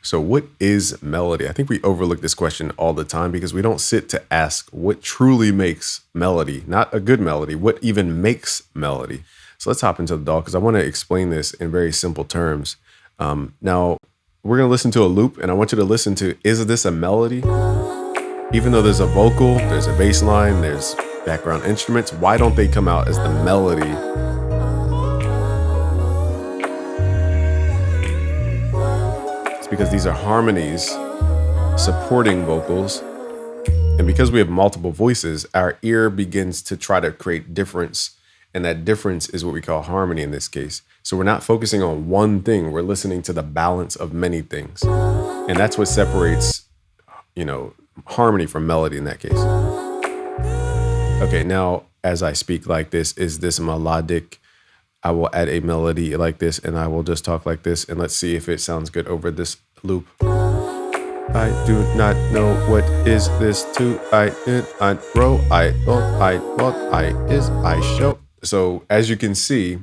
So, what is melody? I think we overlook this question all the time because we don't sit to ask what truly makes melody, not a good melody, what even makes melody. So, let's hop into the doll because I want to explain this in very simple terms. Now, we're going to listen to a loop, and I want you to listen to, is this a melody? Even though there's a vocal, there's a bass line, there's background instruments, why don't they come out as the melody? It's because these are harmonies supporting vocals. And because we have multiple voices, our ear begins to try to create difference. And that difference is what we call harmony in this case. So we're not focusing on one thing. We're listening to the balance of many things. And that's what separates, harmony from melody in that case. Okay, now as I speak like this, is this melodic? I will add a melody like this and I will just talk like this and let's see if it sounds good over this loop. I do not know what is this to I row I walk I is I show. So as you can see,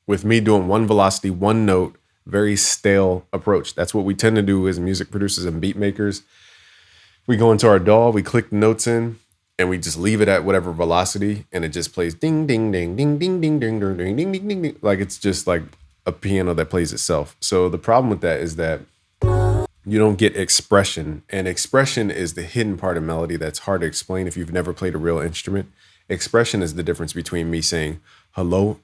with me doing one velocity, one note, very stale approach. That's what we tend to do as music producers and beat makers. We go into our DAW, we click the notes in, and we just leave it at whatever velocity, and it just plays ding, ding, ding, ding, ding, ding, ding, ding, ding, ding, ding, ding, ding. Like it's just like a piano that plays itself. So the problem with that is that you don't get expression, and expression is the hidden part of melody that's hard to explain if you've never played a real instrument. Expression is the difference between me saying hello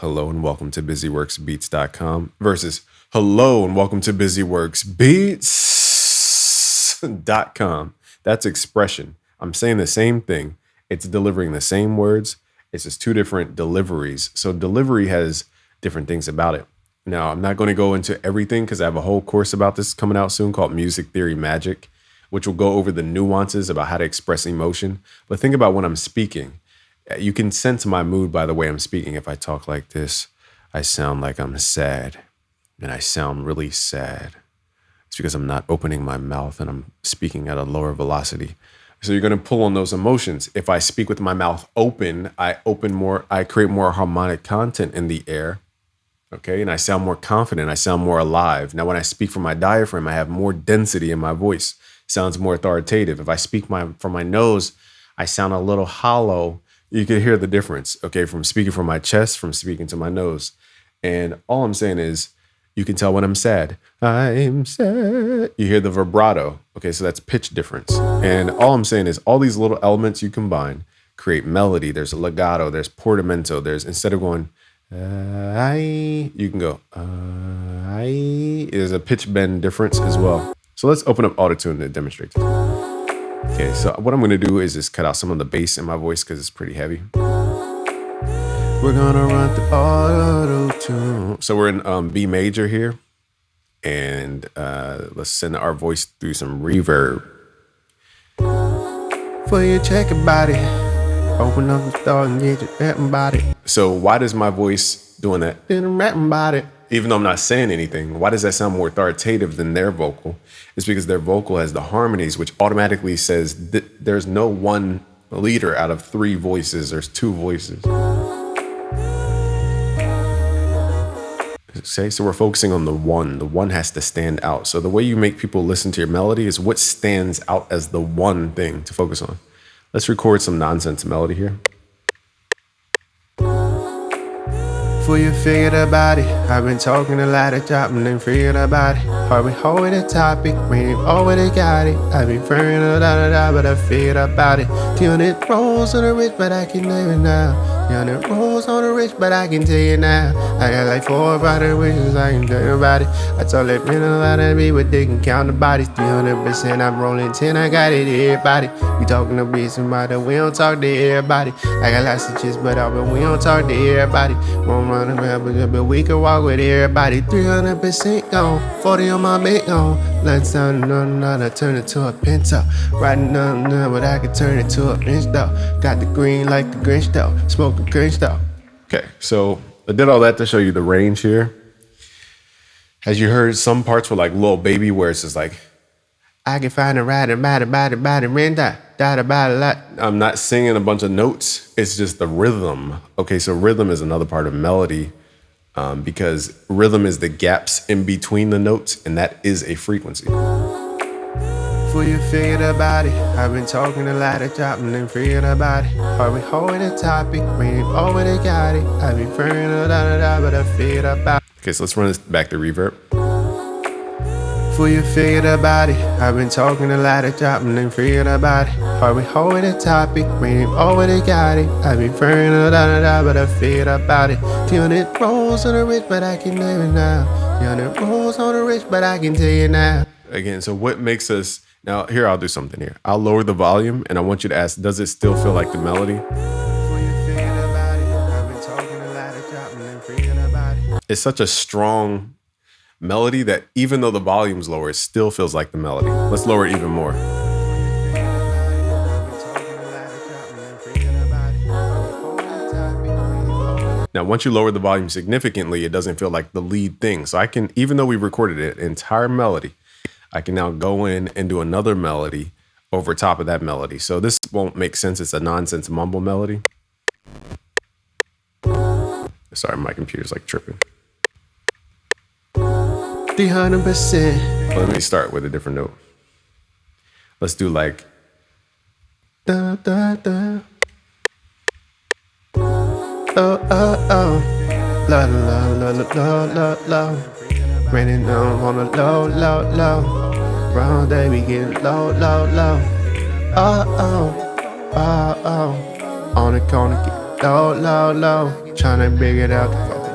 and welcome to busyworksbeats.com versus hello and welcome to busyworksbeats.com. That's expression. I'm saying the same thing. It's delivering the same words. It's just two different deliveries. So delivery has different things about it. Now, I'm not going to go into everything because I have a whole course about this coming out soon called Music Theory Magic, which will go over the nuances about how to express emotion. But think about when I'm speaking. You can sense my mood by the way I'm speaking. If I talk like this, I sound like I'm sad, and I sound really sad. It's because I'm not opening my mouth and I'm speaking at a lower velocity. So you're going to pull on those emotions. If I speak with my mouth open, I create more harmonic content in the air. Okay. And I sound more confident. I sound more alive. Now, when I speak from my diaphragm, I have more density in my voice. Sounds more authoritative. If I speak from my nose, I sound a little hollow. You can hear the difference. Okay. From speaking from my chest, from speaking to my nose. And all I'm saying is, you can tell when I'm sad. I'm sad. You hear the vibrato. Okay, so that's pitch difference. And all I'm saying is all these little elements you combine create melody. There's a legato. There's portamento. There's, instead of going, you can go, there's a pitch bend difference as well. So let's open up Auto-Tune to demonstrate. Okay, so what I'm going to do is just cut out some of the bass in my voice because it's pretty heavy. We're gonna run through Auto-Tune. So we're in B major here. And let's send our voice through some reverb. For your checking body. Open up the door and get your rapping body. So why does my voice doing that? Rapping body. Even though I'm not saying anything, why does that sound more authoritative than their vocal? It's because their vocal has the harmonies, which automatically says there's no one leader out of three voices. There's two voices. Okay, so we're focusing on the one. The one has to stand out. So the way you make people listen to your melody is what stands out as the one thing to focus on. Let's record some nonsense melody here. For you figured about it, I've been talking a lot of dropping and figured about it. Are we holding the topic? We ain't already got it. I've been figuring a lot, but I figured about it. 200 rolls on the rich, but I can name it now. 200 rolls on the rich, but I can tell you now. I got like 4 or 5 wishes, I can tell you about it. I told that man a lot of me, but they can count the bodies. 300%, I'm rolling 10, I got it, everybody. We talking to be somebody, we don't talk to everybody. I got lots of chicks, but we don't talk to everybody. Won't run around, but we can walk with everybody. 300% gone, 40 on my bed gone. Let's turn I turn it to a pinto. Riding none, but I can turn it to a bench though. Got the green like the Grinch though. Smoke the Grinch though. Okay, so I did all that to show you the range here. As you heard, some parts were like Lil Baby, where it's just like, I can find a ride about renda. I'm not singing a bunch of notes. It's just the rhythm. Okay, so rhythm is another part of melody. because rhythm is the gaps in between the notes, and that is a frequency. Before you figured about it, I've been talking a lot of dropping and figuring about it. Are we holding the topic? We ain't already got it. I've been figuring a lot of that, but I figured about it. Okay, so let's run this back to reverb. Before you figured about it, I've been talking a lot of dropping and figuring about it. Are we holding the topic? We ain't already got it. I've been figuring a lot of that, but I figured about it. 200 rolls on the wrist, but I can name it now. 200 rolls on the wrist, but I can tell you now. Again, so what makes us... Now, here, I'll do something here. I'll lower the volume, and I want you to ask, does it still feel like the melody? It's such a strong melody that even though the volume's lower, it still feels like the melody. Let's lower it even more. Now, once you lower the volume significantly, it doesn't feel like the lead thing. So I can, even though we recorded it, entire melody, I can now go in and do another melody over top of that melody. So this won't make sense. It's a nonsense mumble melody. Sorry, my computer's like tripping. 300%. Let me start with a different note. Let's do like... Da, da, da. Oh, oh, oh. La, la, la, la, la, la, la. Raining down on a low, low, low. Round day we get low, low, low. Oh, oh, oh, oh. On the corner, get low, low, low. Tryna big it out,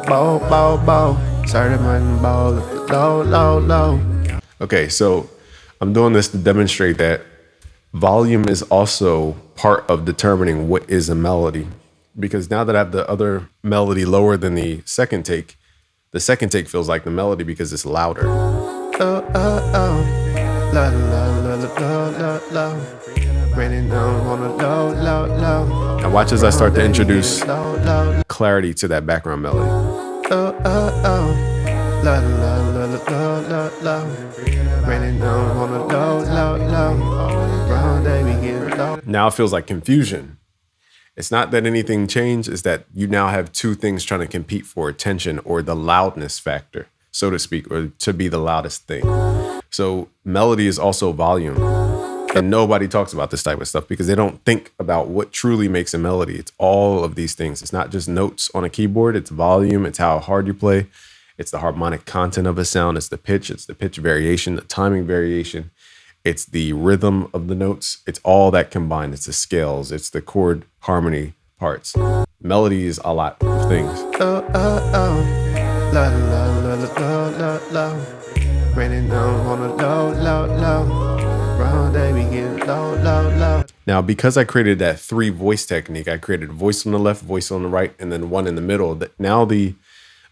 bow, bow, bow. Started my ball, low, low, low. Okay, so I'm doing this to demonstrate that volume is also part of determining what is a melody. Because now that I have the other melody lower than the second take feels like the melody because it's louder. Oh, oh, oh. La, la, la, la, la, la, la. Raining down on a low, low, low. Now watch as I start to introduce clarity to that background melody. Oh, oh, oh. La, la, la, la, la, la, la. Raining down on a low, low, low. Round day we get low. Now it feels like confusion. It's not that anything changed, it's that you now have two things trying to compete for attention or the loudness factor, so to speak, or to be the loudest thing. So melody is also volume. And nobody talks about this type of stuff because they don't think about what truly makes a melody. It's all of these things. It's not just notes on a keyboard. It's volume. It's how hard you play. It's the harmonic content of a sound. It's the pitch variation, the timing variation. It's the rhythm of the notes. It's all that combined. It's the scales. It's the chord harmony parts. Melody is a lot of things. Oh, oh, oh. La, la, la, la, la, la, la. Raining down on a low, low, low. Round day we get low, low, low. Now, because I created that 3 voice technique, I created voice on the left, voice on the right, and then one in the middle. Now the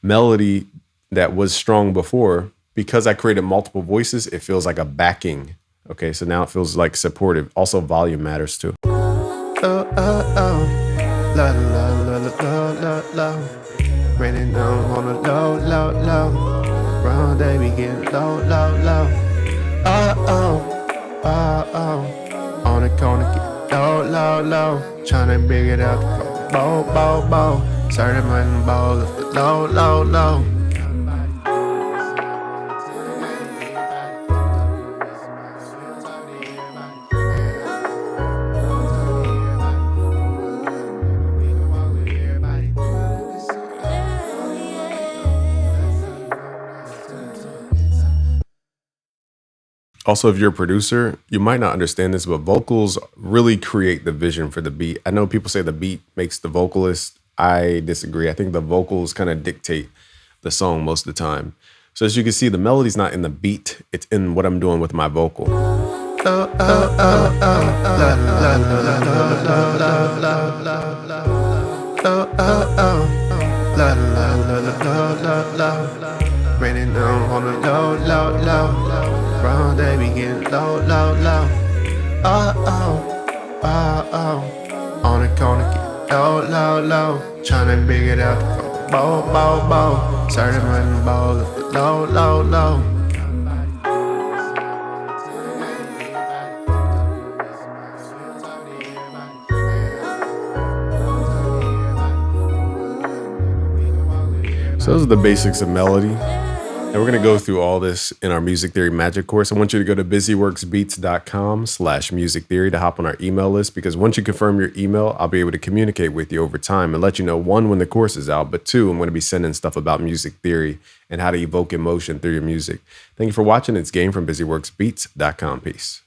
melody that was strong before, because I created multiple voices, it feels like a backing. Okay, so now it feels like supportive. Also, volume matters too. Oh, oh, oh. La, la, la, la, la, la, la. Raining down on a low, low, low. Round day we get low, low, low. Oh, oh, oh, oh. On the corner, get low, low, low. Tryna big it out, bow, bow, bow. Started my ball, low, low, low. Also, if you're a producer, you might not understand this, but vocals really create the vision for the beat. I know people say the beat makes the vocalist. I disagree. I think the vocals kind of dictate the song most of the time. So as you can see, the melody's not in the beat. It's in what I'm doing with my vocal. Raining down on a low, low, low. Round day we get low, low, low. Oh, oh, oh, oh. On the corner, get low, low, low. Tryna big it out, bow, bow, bow. Started my ball, low, low, low. So those are the basics of melody. And we're going to go through all this in our music theory magic course. I want you to go to busyworksbeats.com/music theory to hop on our email list, because once you confirm your email, I'll be able to communicate with you over time and let you know, one, when the course is out, but two, I'm going to be sending stuff about music theory and how to evoke emotion through your music. Thank you for watching. It's Game from busyworksbeats.com. Peace.